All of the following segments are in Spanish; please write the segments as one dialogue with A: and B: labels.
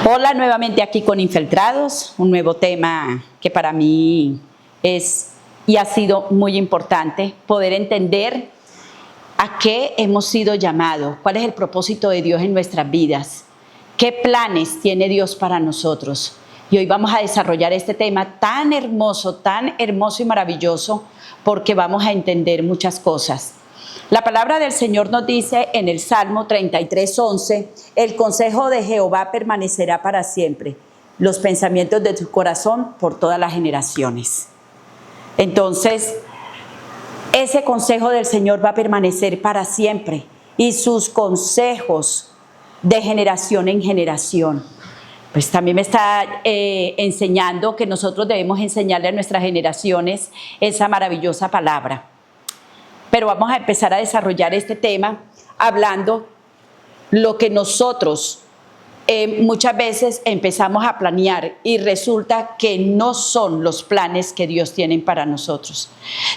A: Hola, nuevamente aquí con Infiltrados, un nuevo tema que para mí es y ha sido muy importante, poder entender a qué hemos sido llamados, cuál es el propósito de Dios en nuestras vidas, qué planes tiene Dios para nosotros. Y hoy vamos a desarrollar este tema tan hermoso y maravilloso, porque vamos a entender muchas cosas. La palabra del Señor nos dice en el Salmo 33:11, el consejo de Jehová permanecerá para siempre, los pensamientos de tu corazón por todas las generaciones. Entonces, ese consejo del Señor va a permanecer para siempre y sus consejos de generación en generación. Pues también me está enseñando que nosotros debemos enseñarle a nuestras generaciones esa maravillosa palabra. Pero vamos a empezar a desarrollar este tema hablando lo que nosotros muchas veces empezamos a planear y resulta que no son los planes que Dios tiene para nosotros.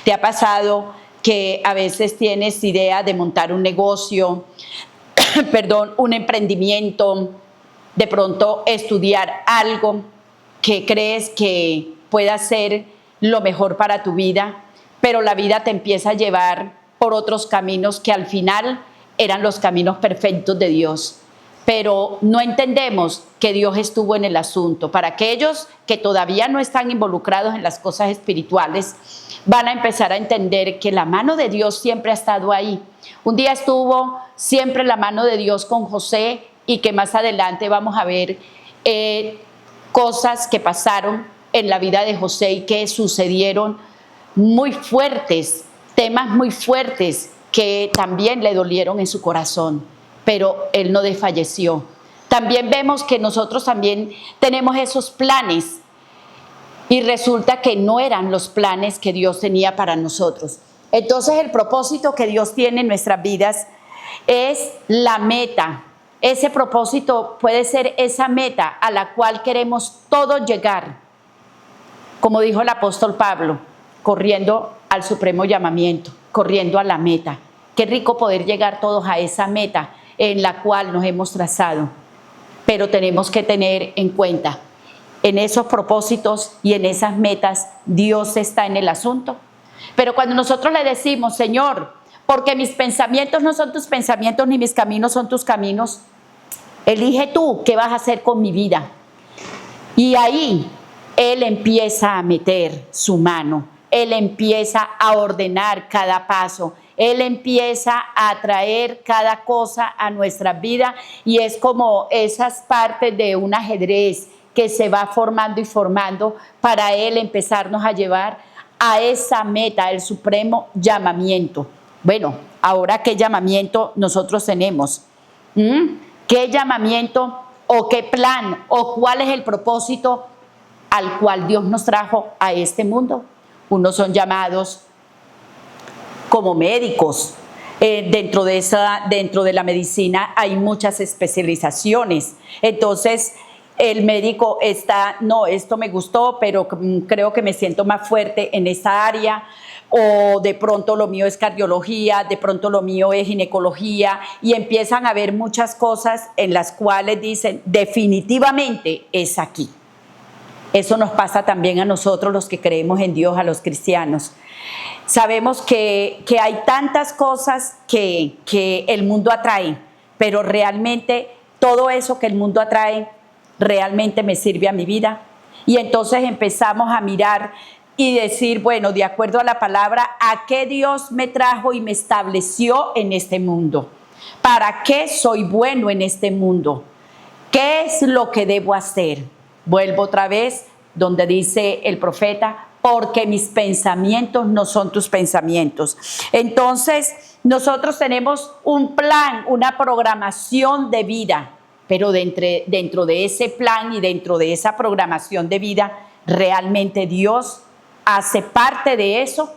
A: ¿Te ha pasado que a veces tienes idea de montar un negocio, un emprendimiento, de pronto estudiar algo que crees que pueda ser lo mejor para tu vida, pero la vida te empieza a llevar por otros caminos que al final eran los caminos perfectos de Dios? Pero no entendemos que Dios estuvo en el asunto. Para aquellos que todavía no están involucrados en las cosas espirituales, van a empezar a entender que la mano de Dios siempre ha estado ahí. Un día estuvo siempre la mano de Dios con José, y que más adelante vamos a ver cosas que pasaron en la vida de José y que sucedieron muy fuertes, temas muy fuertes que también le dolieron en su corazón, pero él no desfalleció. También vemos que nosotros también tenemos esos planes y resulta que no eran los planes que Dios tenía para nosotros. Entonces el propósito que Dios tiene en nuestras vidas es la meta. Ese propósito puede ser esa meta a la cual queremos todos llegar. Como dijo el apóstol Pablo, corriendo al supremo llamamiento, corriendo a la meta. Qué rico poder llegar todos a esa meta en la cual nos hemos trazado. Pero tenemos que tener en cuenta, en esos propósitos y en esas metas, Dios está en el asunto. Pero cuando nosotros le decimos, Señor, porque mis pensamientos no son tus pensamientos, ni mis caminos son tus caminos, elige tú qué vas a hacer con mi vida. Y ahí Él empieza a meter su mano, Él empieza a ordenar cada paso, Él empieza a traer cada cosa a nuestra vida, y es como esas partes de un ajedrez que se va formando y formando para Él empezarnos a llevar a esa meta, el supremo llamamiento. Bueno, ahora, ¿qué llamamiento nosotros tenemos? ¿Qué llamamiento o qué plan o cuál es el propósito al cual Dios nos trajo a este mundo? Unos son llamados como médicos. Dentro de la medicina hay muchas especializaciones. Entonces, el médico está, no, esto me gustó, pero creo que me siento más fuerte en esta área, o de pronto lo mío es cardiología, de pronto lo mío es ginecología, y empiezan a ver muchas cosas en las cuales dicen, definitivamente es aquí. Eso nos pasa también a nosotros los que creemos en Dios, a los cristianos. Sabemos que hay tantas cosas que el mundo atrae, pero realmente todo eso que el mundo atrae realmente me sirve a mi vida. Y entonces empezamos a mirar y decir, bueno, de acuerdo a la palabra, ¿a qué Dios me trajo y me estableció en este mundo? ¿Para qué soy bueno en este mundo? ¿Qué es lo que debo hacer? Vuelvo otra vez donde dice el profeta, porque mis pensamientos no son tus pensamientos. Entonces, nosotros tenemos un plan, una programación de vida, pero dentro de ese plan y dentro de esa programación de vida, realmente Dios hace parte de eso.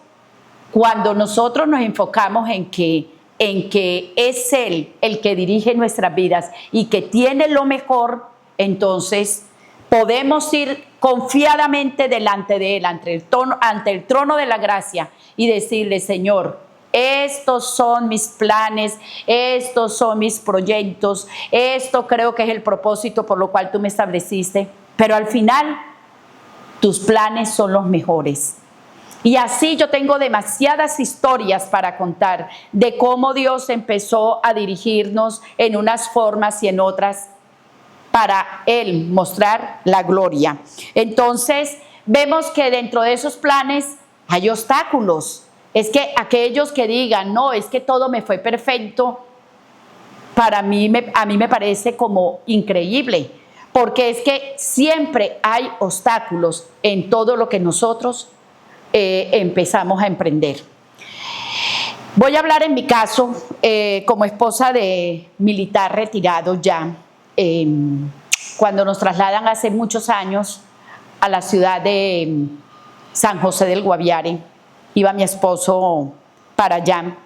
A: Cuando nosotros nos enfocamos en que es Él el que dirige nuestras vidas y que tiene lo mejor, entonces podemos ir confiadamente delante de Él, ante el trono de la gracia, y decirle, Señor, estos son mis planes, estos son mis proyectos, esto creo que es el propósito por lo cual tú me estableciste, pero al final tus planes son los mejores. Y así yo tengo demasiadas historias para contar de cómo Dios empezó a dirigirnos en unas formas y en otras para Él mostrar la gloria. Entonces, vemos que dentro de esos planes hay obstáculos. Es que aquellos que digan, no, es que todo me fue perfecto, a mí me parece como increíble, porque es que siempre hay obstáculos en todo lo que nosotros empezamos a emprender. Voy a hablar en mi caso, como esposa de militar retirado ya, cuando nos trasladan hace muchos años a la ciudad de San José del Guaviare, iba mi esposo para allá,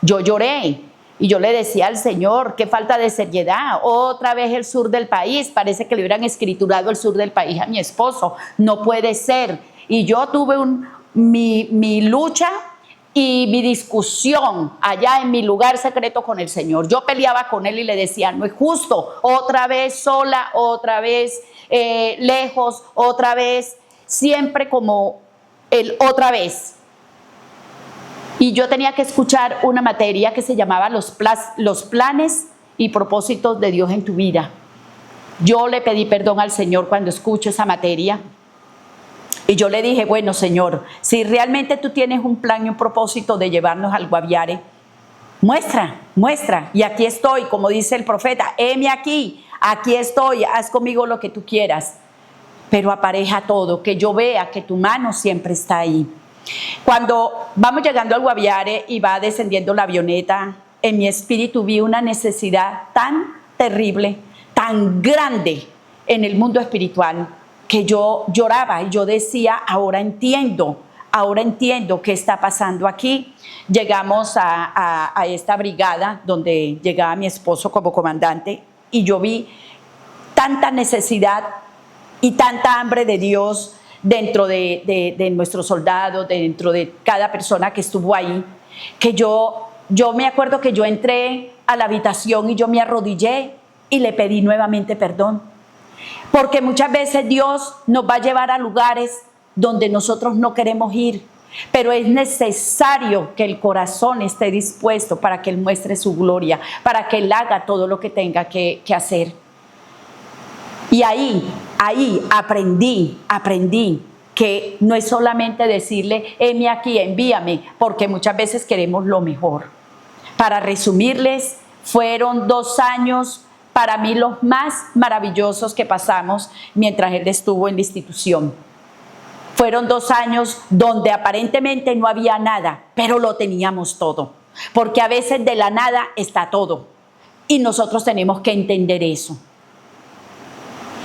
A: yo lloré y yo le decía al Señor, qué falta de seriedad, otra vez el sur del país, parece que le hubieran escriturado el sur del país a mi esposo, no puede ser. Y yo tuve mi lucha y mi discusión allá en mi lugar secreto con el Señor. Yo peleaba con Él y le decía, no es justo, otra vez sola, otra vez lejos, otra vez, siempre como el otra vez. Y yo tenía que escuchar una materia que se llamaba los planes y propósitos de Dios en tu vida. Yo le pedí perdón al Señor cuando escucho esa materia. Y yo le dije, bueno, Señor, si realmente tú tienes un plan y un propósito de llevarnos al Guaviare, muestra. Y aquí estoy, como dice el profeta, heme aquí estoy, haz conmigo lo que tú quieras. Pero apareja todo, que yo vea que tu mano siempre está ahí. Cuando vamos llegando al Guaviare y va descendiendo la avioneta, en mi espíritu vi una necesidad tan terrible, tan grande en el mundo espiritual, que yo lloraba y yo decía, ahora entiendo qué está pasando aquí. Llegamos a esta brigada donde llegaba mi esposo como comandante y yo vi tanta necesidad y tanta hambre de Dios dentro de nuestros soldados, dentro de cada persona que estuvo ahí, que yo me acuerdo que yo entré a la habitación y yo me arrodillé y le pedí nuevamente perdón. Porque muchas veces Dios nos va a llevar a lugares donde nosotros no queremos ir, pero es necesario que el corazón esté dispuesto para que Él muestre su gloria, para que Él haga todo lo que tenga que hacer. Y ahí aprendí que no es solamente decirle, heme aquí, envíame, porque muchas veces queremos lo mejor. Para resumirles, fueron 2 años para mí los más maravillosos que pasamos mientras él estuvo en la institución. Fueron 2 años donde aparentemente no había nada, pero lo teníamos todo. Porque a veces de la nada está todo. Y nosotros tenemos que entender eso.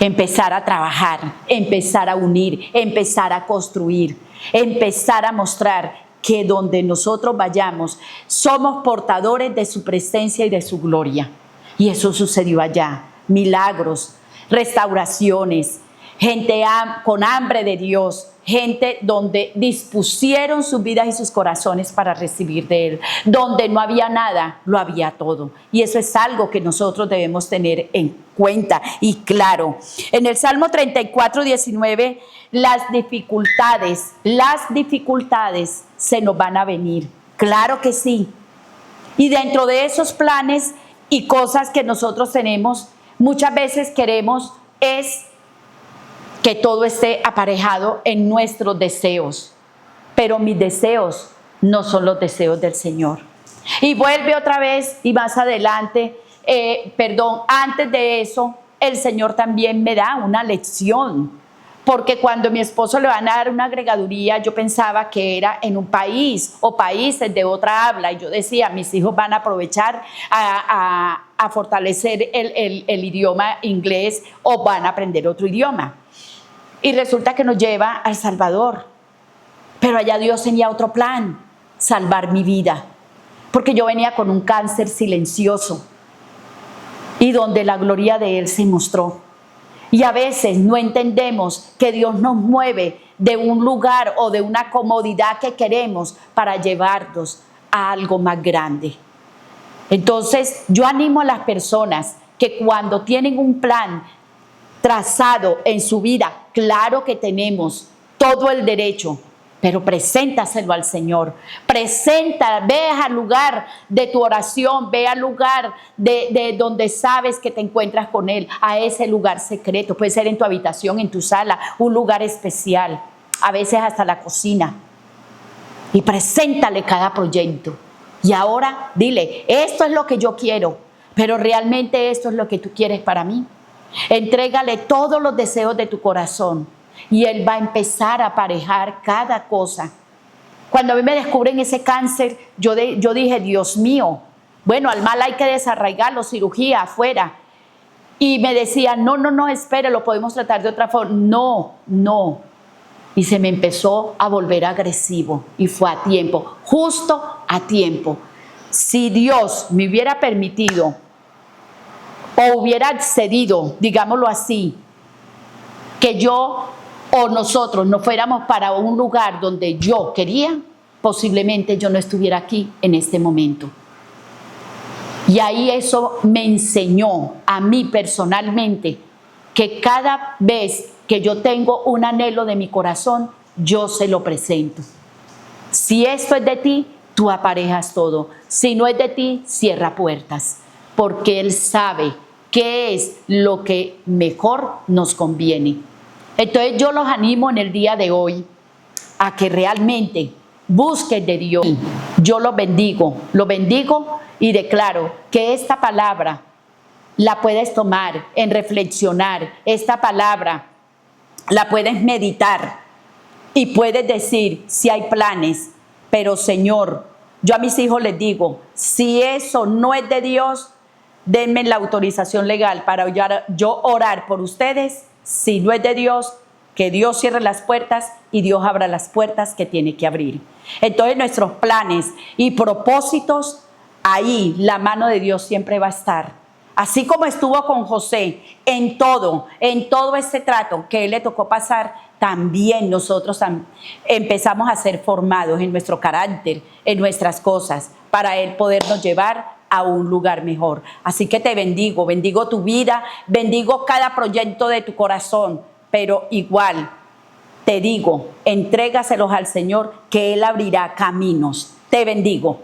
A: Empezar a trabajar, empezar a unir, empezar a construir, empezar a mostrar que donde nosotros vayamos somos portadores de su presencia y de su gloria. Y eso sucedió allá, milagros, restauraciones, gente con hambre de Dios, gente donde dispusieron sus vidas y sus corazones para recibir de Él. Donde no había nada, lo había todo. Y eso es algo que nosotros debemos tener en cuenta y claro. En el Salmo 34, 19, las dificultades se nos van a venir. Claro que sí. Y dentro de esos planes y cosas que nosotros tenemos, muchas veces queremos es que todo esté aparejado en nuestros deseos, pero mis deseos no son los deseos del Señor. Y vuelve otra vez y más adelante, antes de eso, el Señor también me da una lección. Porque cuando a mi esposo le van a dar una agregaduría, yo pensaba que era en un país o países de otra habla. Y yo decía, mis hijos van a aprovechar a fortalecer el idioma inglés o van a aprender otro idioma. Y resulta que nos lleva a El Salvador. Pero allá Dios tenía otro plan, salvar mi vida. Porque yo venía con un cáncer silencioso y donde la gloria de Él se mostró. Y a veces no entendemos que Dios nos mueve de un lugar o de una comodidad que queremos para llevarnos a algo más grande. Entonces, yo animo a las personas que cuando tienen un plan trazado en su vida, claro que tenemos todo el derecho, pero preséntaselo al Señor. Ve al lugar de tu oración, ve al lugar de donde sabes que te encuentras con Él, a ese lugar secreto. Puede ser en tu habitación, en tu sala, un lugar especial, a veces hasta la cocina. Y preséntale cada proyecto. Y ahora dile, esto es lo que yo quiero, pero realmente esto es lo que tú quieres para mí. Entrégale todos los deseos de tu corazón y Él va a empezar a aparejar cada cosa. Cuando a mí me descubren ese cáncer, yo dije, Dios mío, bueno, al mal hay que desarraigarlo, cirugía afuera. Y me decían, no, espere, lo podemos tratar de otra forma. No. Y se me empezó a volver agresivo y fue a tiempo, justo a tiempo. Si Dios me hubiera permitido o hubiera accedido, digámoslo así, que yo o nosotros nos fuéramos para un lugar donde yo quería, posiblemente yo no estuviera aquí en este momento. Y ahí eso me enseñó a mí personalmente que cada vez que yo tengo un anhelo de mi corazón, yo se lo presento. Si esto es de ti, tú aparejas todo. Si no es de ti, cierra puertas, porque Él sabe qué es lo que mejor nos conviene. Entonces yo los animo en el día de hoy a que realmente busquen de Dios. Yo los bendigo y declaro que esta palabra la puedes tomar en reflexionar. Esta palabra la puedes meditar y puedes decir si hay planes, pero Señor, yo a mis hijos les digo, si eso no es de Dios, denme la autorización legal para yo orar por ustedes. Si no es de Dios, que Dios cierre las puertas y Dios abra las puertas que tiene que abrir. Entonces nuestros planes y propósitos, ahí la mano de Dios siempre va a estar. Así como estuvo con José en todo este trato que él le tocó pasar, también nosotros empezamos a ser formados en nuestro carácter, en nuestras cosas, para Él podernos llevar a un lugar mejor. Así que te bendigo tu vida, bendigo cada proyecto de tu corazón, pero igual te digo, entrégaselos al Señor, que Él abrirá caminos. Te bendigo.